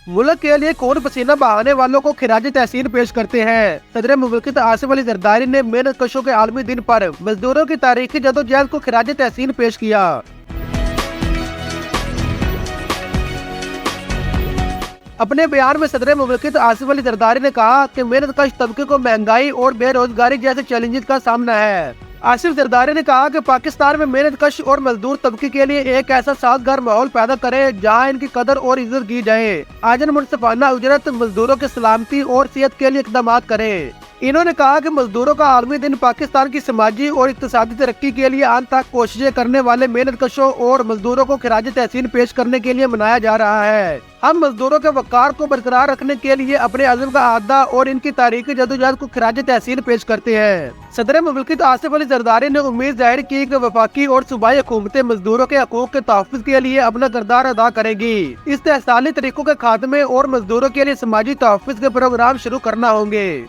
ملک کے لیے خون پسینہ بہانے والوں کو خراج تحسین پیش کرتے ہیں۔ صدر مملکت آصف علی زرداری نے محنت کشوں کے عالمی دن پر مزدوروں کی تاریخی جدوجہد کو خراج تحسین پیش کیا۔ اپنے بیان میں صدر مملکت آصف علی زرداری نے کہا کہ محنت کش طبقے کو مہنگائی اور بے روزگاری جیسے چیلنجز کا سامنا ہے۔ آصف زرداری نے کہا کہ پاکستان میں محنت کش اور مزدور طبقے کے لیے ایک ایسا سازگار ماحول پیدا کرے جہاں ان کی قدر اور عزت کی جائے۔ آجن منصفانہ اجرت، مزدوروں کی سلامتی اور صحت کے لیے اقدامات کریں۔ انہوں نے کہا کہ مزدوروں کا عالمی دن پاکستان کی سماجی اور اقتصادی ترقی کے لیے آن تک کوششیں کرنے والے محنت کشوں اور مزدوروں کو خراج تحسین پیش کرنے کے لیے منایا جا رہا ہے۔ ہم مزدوروں کے وقار کو برقرار رکھنے کے لیے اپنے عزم کا اعادہ اور ان کی تاریخی جدوجہد کو خراج تحسین پیش کرتے ہیں۔ صدر مملکت آصف علی زرداری نے امید ظاہر کی کہ وفاقی اور صوبائی حکومتیں مزدوروں کے حقوق کے تحفظ کے لیے اپنا کردار ادا کرے گی۔ استحصالی طریقوں کے خاتمے اور مزدوروں کے لیے سماجی تحفظ کے پروگرام شروع کرنا ہوں گے۔